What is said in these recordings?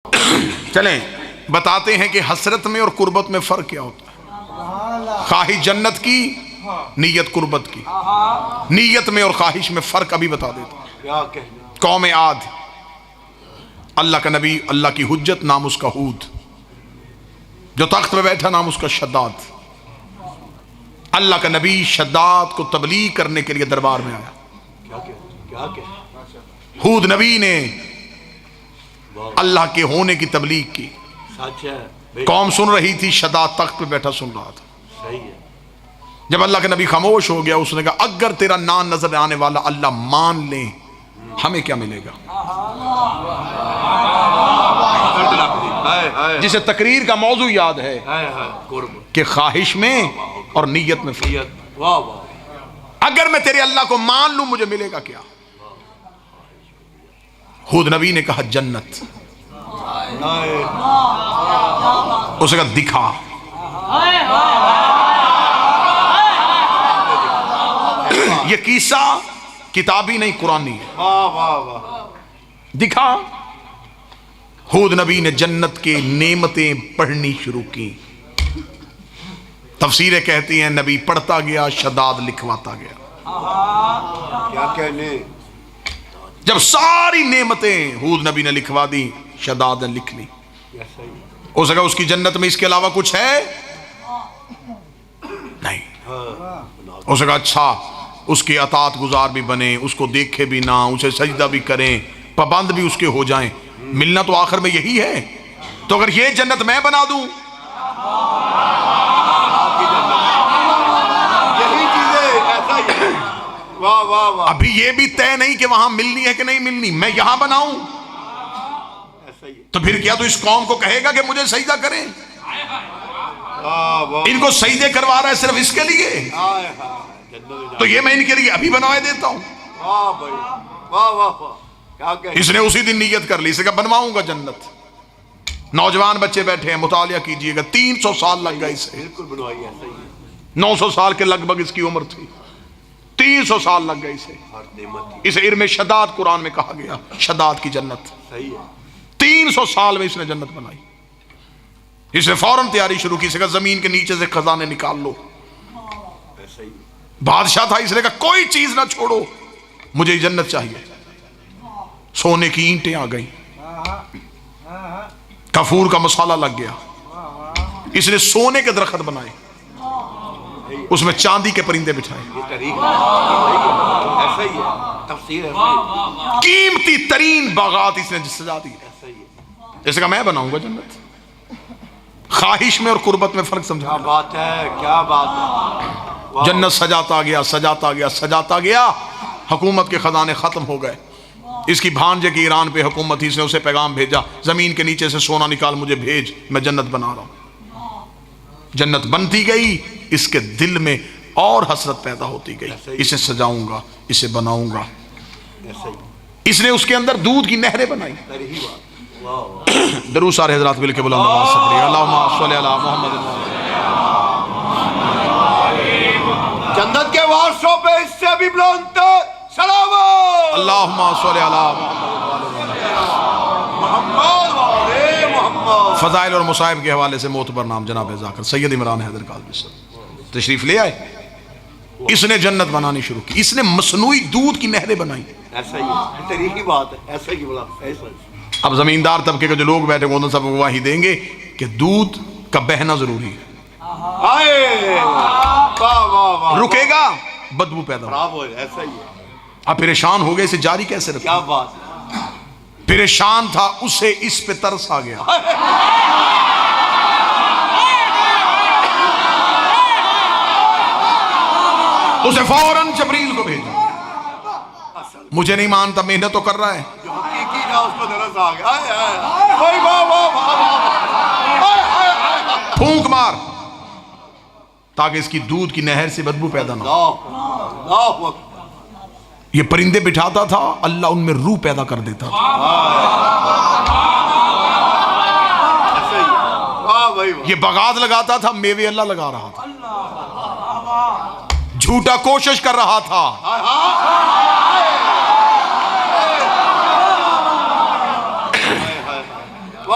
चलें बताते हैं कि हसरत में और कुर्बत में फर्क क्या होता है। ख्वाहिश जन्नत की, नीयत कुर्बत की। नीयत में और ख्वाहिश में फर्क अभी बता देता। कौम आद, अल्लाह का नबी, अल्लाह की हुज्जत, नाम उसका हूद, जो तख्त पे बैठा नाम उसका शद्दाद। अल्लाह का नबी शद्दाद को तबलीग करने के लिए दरबार में आया। हूद नबी ने अल्लाह के होने की तबलीग की। कौम सुन रही थी, शद्दाद तख्त पे बैठा सुन रहा था। जब अल्लाह का नबी खामोश हो गया, उसने कहा अगर तेरा नाम नजर आने वाला अल्लाह मान ले, हमें क्या मिलेगा। जिसे तकरीर का मौजू याद है कि ख्वाहिश में और नीयत में अगर मैं तेरे अल्लाह को मान लूं मुझे मिलेगा क्या। खुद नबी ने कहा जन्नत। उसे कहा दिखा। ये किस्सा किताबी नहीं कुरानी है। दिखा। हूद नबी ने जन्नत के नेमतें पढ़नी शुरू की। तफसीरें कहती हैं नबी पढ़ता गया, शद्दाद लिखवाता गया। क्या कहने। जब सारी नेमतें हूद नबी ने लिखवा दी, शद्दाद ने लिख ली। हो सका उसकी जन्नत में इसके अलावा कुछ है नहीं। हो सका अच्छा उसके अतात गुजार भी बने, उसको देखे भी ना, उसे सजदा भी करें, पाबंद भी उसके हो जाएं। मिलना तो आखिर में यही है। तो अगर ये जन्नत मैं बना दूं, यही चीजें ऐसा ही है। वाह वाह वाह। अभी ये भी तय नहीं कि वहां मिलनी है कि नहीं मिलनी, मैं यहां बनाऊं तो फिर क्या तो इस कौम को कहेगा कि मुझे सजदा करें। इनको सजदे करवा रहा है सिर्फ इसके लिए, तो ये मैं इनके लिए अभी बनवा देता हूं। इसने उसी दिन नीयत कर ली, इसे कहा बनवाऊंगा जन्नत। नौजवान बच्चे बैठे हैं, मुतालिया कीजिएगा। 300 साल लग गए इसे। बिल्कुल बनवाई है, सही है। 900 साल के लगभग इसकी उम्र थी। 300 साल लग गए इसे। इसे इर्म शद्दाद कुरान में कहा गया, शद्दाद की जन्नत। सही है। 300 साल में इसने जन्नत बनाई। इसने फौरन तैयारी शुरू की। इसे कहा जमीन के नीचे से खजाने निकाल लो। बादशाह था, इसने कहा कोई चीज ना छोड़ो, मुझे जन्नत चाहिए। सोने की ईंटें आ गई, कफूर का मसाला लग गया। इसने सोने के दरख्त बनाए, उसमें चांदी के परिंदे बिठाए। कीमती तरीन बागात इसने सजा दी। जैसे कहा मैं बनाऊंगा जन्नत। ख्वाहिश में और कुर्बत में फर्क समझा। क्या बात है, क्या बात है। जन्नत सजाता गया, सजाता गया, सजाता गया। हुकूमत के खजाने खत्म हो गए। इसकी भांजे की ईरान पे हुकूमत थी, इसने उसे पैगाम भेजा, जमीन के नीचे से सोना निकाल मुझे भेज, मैं जन्नत बना रहा हूं। जन्नत बनती गई, इसके दिल में और हसरत पैदा होती गई। इसे सजाऊंगा, इसे बनाऊंगा। इसने उसके अंदर दूध की नहरें बनाई। दरूद सारे हजरात मिल के बुलंद आवाज से पढ़िए, अल्लाहुम्मा सल्ली अला मुहम्मद। जन्नत के वारसों पे इससे भी बुलंद सलाम, अल्लाहुम्मा सल्ली अला मुहम्मद। फजाइल और मुसाइब के हवाले से मोतबर नाम जनाब ज़ाकिर सैयद इमरान हैदर काज़मी साहब तशरीफ ले आए। इसने जन्नत बनानी शुरू की। इसने मसनूई दूध की नहरें बनाई। ऐसा ही है, तरीकी बात है, ऐसा ही बोला। अब जमींदार तबके के जो लोग बैठे वो सब गवाही देंगे कि दूध का बहना जरूरी है। रुकेगा बदबू पैदा हो। ऐसा ही है। अब परेशान हो गए, इसे जारी कैसे रखें। क्या बात है। परेशान था, उसे इस पे तरस आ गया। उसे फौरन जबरील को भेजा। मुझे नहीं मानता, मेहनत तो कर रहा है। उसको तरस आ गया। फूंक मार ताकि इसकी दूध की नहर से बदबू पैदा ना हो। ये परिंदे बिठाता था, अल्लाह उनमें रूह पैदा कर देता था। ये बगाद लगाता था, मेवे अल्लाह लगा रहा था। झूठा कोशिश कर रहा था।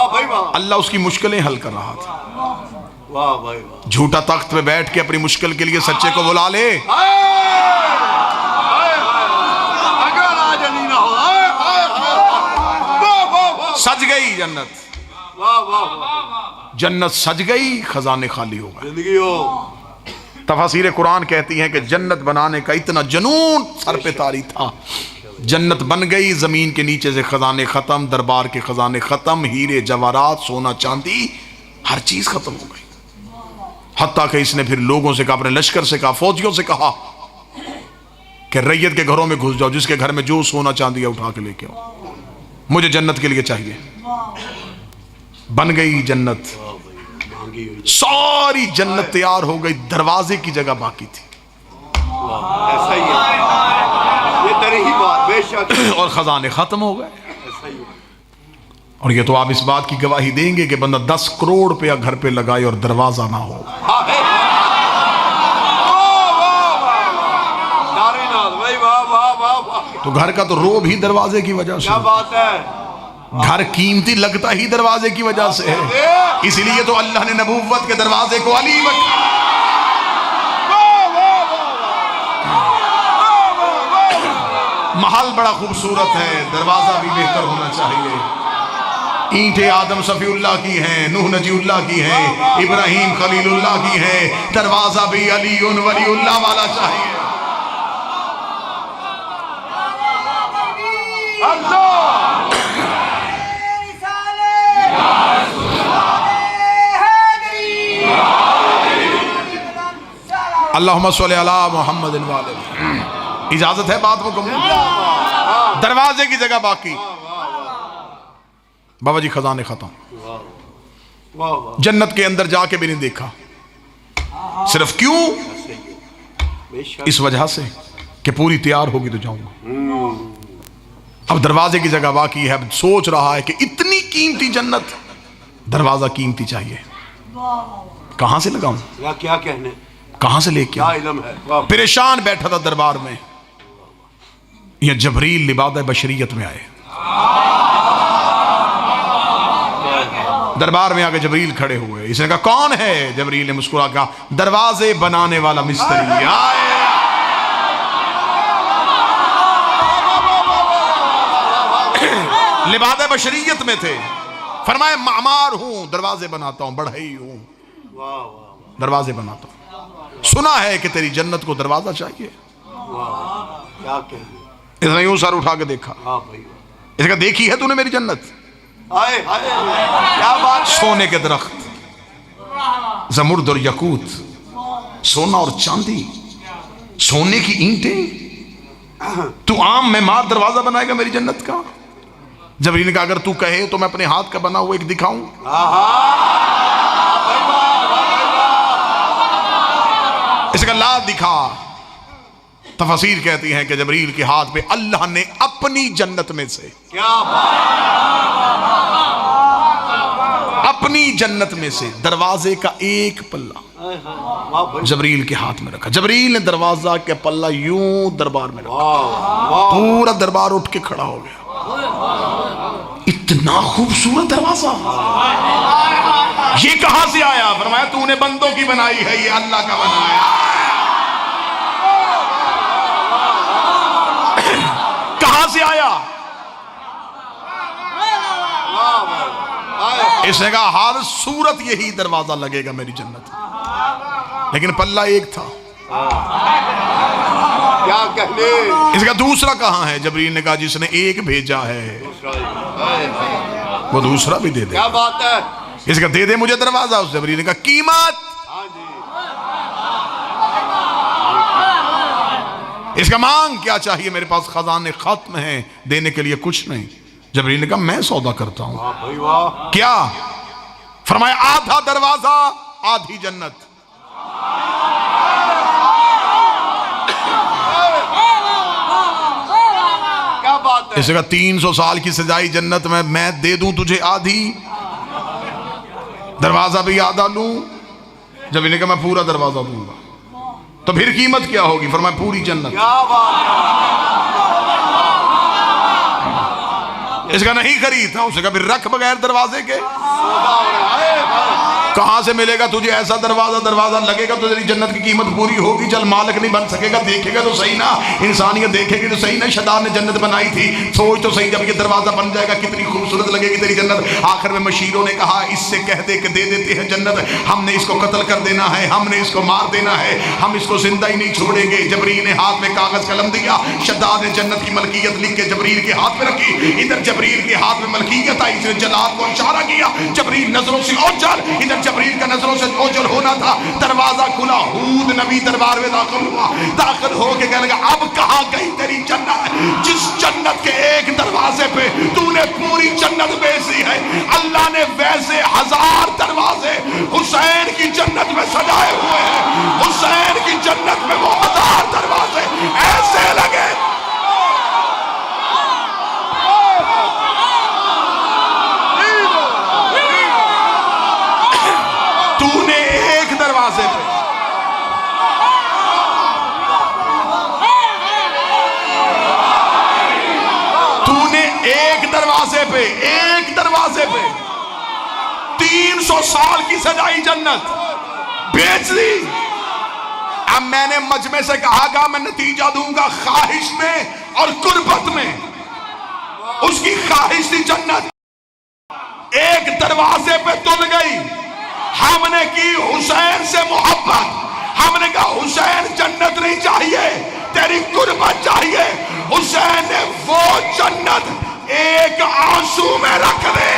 वाह भाई वाह, अल्लाह उसकी मुश्किलें हल कर रहा था। वाह भाई वाह। झूठा तख्त पे बैठ के अपनी मुश्किल के लिए सच्चे को बुला ले। अगर आज नहीं ना हो, सज गई जन्नत, वाह वाह वाह, जन्नत सज गई, खजाने खाली हो गए। जिंदगी हो। तफसीर कुरान कहती है कि जन्नत बनाने का इतना जुनून सर पे तारी था, जन्नत बन गई, जमीन के नीचे से खजाने खत्म, दरबार के खजाने खत्म, हीरे जवाहरात सोना चांदी हर चीज खत्म हो गई। हत्ता कि इसने फिर लोगों से कहा, अपने लश्कर से कहा, फौजियों से कहा कि रैयत के घरों में घुस जाओ, जिसके घर में जो सोना चांदी है उठा के लेके आओ, मुझे जन्नत के लिए चाहिए। बन गई जन्नत, सारी जन्नत तैयार हो गई, दरवाजे की जगह बाकी थी। ऐसा ही है, ये तेरी ही बात बेशक। और खजाने खत्म हो गए। ऐसा ही है। और ये तो आप इस बात की गवाही देंगे कि बंदा 10 करोड़ रुपया घर पे लगाए और दरवाजा ना हो। हाँ, वाह वाह वाह, नारीनाथ भाई, वाह वाह वाह वाह, तो घर का तो रोब ही दरवाजे की वजह से, क्या बात है। घर कीमती लगता ही दरवाजे की वजह से है। इसलिए तो अल्लाह ने नबूवत के दरवाजे को अली महल बड़ा खूबसूरत है, दरवाजा भी बेहतर होना चाहिए। ईंटें आदम सफीउल्लाह की हैं, नूह नजीउल्लाह की हैं, इब्राहिम खलीलुल्लाह की हैं, दरवाजा भी अली वलीउल्लाह वाला चाहिए। अल्लाहुम्मा सल्ली अला मुहम्मद व आले। इजाजत है बात मुकम्मल, दरवाजे की जगह बाकी। बाबा जी खजाने खत्म, जन्नत के अंदर जाके भी नहीं देखा। सिर्फ क्यों? इस वजह से कि पूरी तैयार होगी तो जाऊंगा। अब दरवाजे की जगह बाकी है। अब सोच रहा है कि इतनी कीमती जन्नत, दरवाजा कीमती चाहिए, कहां से लगाऊं, क्या कहने, कहां से लेके क्या इल्म है। परेशान बैठा था दरबार में। यह जबरील लिबाद बशरियत में आए, दरबार में आके जबरील खड़े हुए। इसने कहा कौन है? जबरील ने मुस्कुरा कहा दरवाजे बनाने वाला मिस्त्री आए। लिबाद बशरियत में थे। फरमाए मामार हूं, दरवाजे बनाता हूं, बढ़ई हूं, दरवाजे बनाता हूं। सुना है कि तेरी जन्नत को दरवाजा चाहिए। क्या कहने, इसने यूं सर उठा के देखा। इसने कहा देखी है तूने मेरी जन्नत? आए आए, क्या बात है। सोने के दरख्त, जमुर्द और यकूत, सोना और चांदी, सोने की ईंटें, तू आम मेमार दरवाजा बनाएगा मेरी जन्नत का? जबरील ने कहा अगर तू कहे तो मैं अपने हाथ का बना हुआ एक दिखाऊं। इसका ला दिखा। तफसीर कहती हैं कि जबरील के हाथ पे अल्लाह ने अपनी जन्नत में से, क्या बात, अपनी जन्नत में से दरवाजे का एक पल्ला जबरील के हाथ में रखा। जबरील ने दरवाजा के पल्ला यूं दरबार में रखा, पूरा दरबार उठ के खड़ा हो गया। इतना खूबसूरत दरवाजा, ये कहां से आया? फरमाया तूने बंदों की बनाई है, ये अल्लाह का बनाया। कहां से आया? इसने कहा हर सूरत यही दरवाजा लगेगा मेरी जन्नत, लेकिन पल्ला एक था। क्या कहने। इसका दूसरा कहां है? जबरील ने कहा जिसने एक भेजा है वो दूसरा भी दे दे। क्या बात है। इसका दे दे मुझे दरवाजा। उस जबरील ने कहा कीमत, इसका मांग क्या चाहिए? मेरे पास खजाने खत्म हैं, देने के लिए कुछ नहीं। जबरील ने कहा मैं सौदा करता हूं। भाई वाह, क्या? फरमाया आधा दरवाजा आधी जन्नत। क्या बात है। इसे कहा 300 साल की सजाई जन्नत में मैं दे दूं तुझे आधी, दरवाजा भी आधा लूं। जब इन्हें कहा मैं पूरा दरवाजा दूंगा, तो फिर कीमत क्या होगी? फरमाया पूरी जन्नत। क्या बात है। इसका नहीं खरीदता। उसने कहा फिर रख बगैर दरवाजे के। कहां से मिलेगा तुझे ऐसा दरवाजा? दरवाजा लगेगा तो तेरी जन्नत की कीमत पूरी होगी। चल मालिक नहीं बन सकेगा, देखेगा तो सही ना, इंसानियत देखेगी तो सही ना। शैतान ने जन्नत बनाई थी, सोच तो सही, जब ये दरवाजा बन जाएगा कितनी खूबसूरत लगेगी तेरी जन्नत। आखिर में मशीरों ने कहा इससे कह दे कि दे देते हैं जन्नत, हमने इसको कत्ल कर देना है, हमने इसको मार देना है, हम इसको जिंदा ही नहीं छोड़ेंगे। जबरील ने हाथ में कागज कलम दिया, शद्दाद ने जन्नत की मलकियत लिख के जबरील के हाथ में रखी। इधर जबरील के हाथ में मलकियत आई, इसने जलाल को इशारा किया, जबरील नजरों से ओझल। इधर जबरील का नजरों से ओझल होना था। दरवाजा खुला, हूद नबी दरबार में दाखिल हुआ। दाखिल होके कहने लगा अब कहां गई तेरी जन्नत? जिस जन्नत के एक दरवाजे पे तूने पूरी जन्नत बेच दी है, अल्लाह ने वैसे 1000 दरवाजे हुसैन की जन्नत में सजाए हुए हैं। हुसैन की जन्नत में वो 1000 दरवाजे ऐसे लगे। तूने एक दरवाजे पे एक दरवाजे पे 300 साल की सजाई जन्नत बेच दी। अब मैंने मजमे से कहा मैं नतीजा दूंगा ख्वाहिश में और कुर्बत में। उसकी ख्वाहिश थी जन्नत, एक दरवाजे पे तुल गई। हमने की हुसैन से मोहब्बत, हमने कहा हुसैन जन्नत नहीं चाहिए, तेरी कुर्बत चाहिए। हुसैन ने वो जन्नत एक आंसू में रख दे।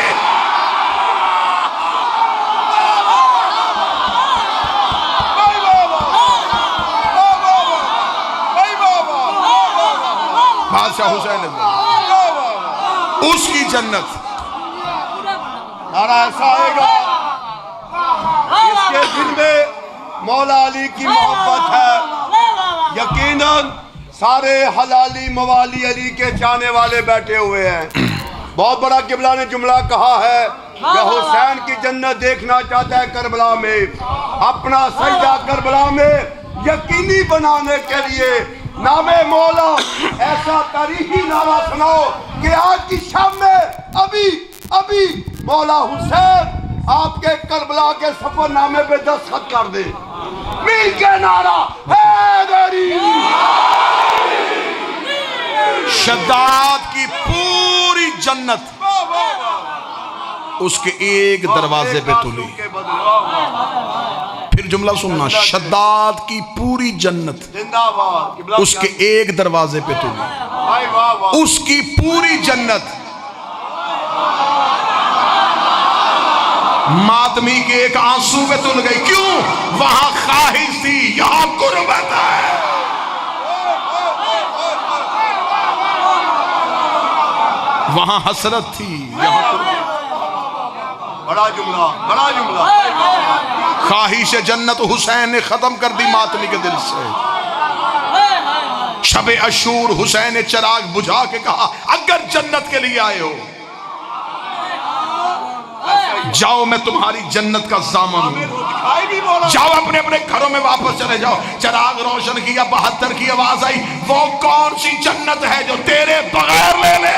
बादशाह हुसैन ने उसकी जन्नत नारा ऐसा आएगा, इसके दिल में मौला अली की मोहब्बत है। यकीनन सारे हलाली मवाली अली के चाहने वाले बैठे हुए हैं। बहुत बड़ा किबला ने जुमला कहा है कि हुसैन की जन्नत देखना चाहता है करबला में। अपना सजदा करबला में यकीनी बनाने के लिए नामे मौला ऐसा तारीखी नारा सुनाओ कि आज की शाम में अभी मौला हुसैन आपके करबला के सफरनामे पे दस्तखत कर दे। मिल के नारा हैदरी। शद्दाद की पूरी जन्नत उसके एक दरवाजे पे तुली। फिर जुमला सुनना, शद्दाद की पूरी जन्नत उसके एक दरवाजे पे तुली। उसकी पूरी जन्नत मातमी के एक आंसू पे तुल गई। क्यों? वहां ख्वाहिश थी, यहां कुर्बत है। वहां हसरत थी, यहां बड़ा जुमला। ख्वाहिश जन्नत हुसैन ने खत्म कर दी मातमी के दिल से। शबे अशूर हुसैन ने चिराग बुझा के कहा अगर जन्नत के लिए आए हो जाओ, मैं तुम्हारी जन्नत का ज़ामन हूं, जाओ अपने अपने घरों में वापस चले जाओ। चिराग रोशन किया, 72 की आवाज आई, वो कौन सी जन्नत है जो तेरे बगैर ले ले?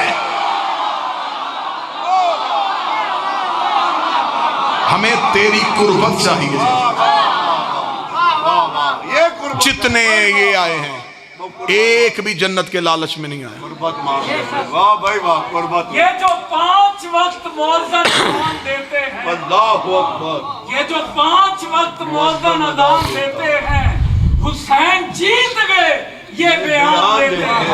हमें तेरी कुर्बत चाहिए। जितने ये आए हैं एक भी जन्नत के लालच में नहीं आए। वाह भाई वाह, कुर्बत। ये जो 5 वक्त मौज़न अज़ान देते हैं, अल्लाहु अकबर, ये जो 5 वक्त मौज़न अज़ान देते हैं, हुसैन जीत गए ये बयान देते हैं।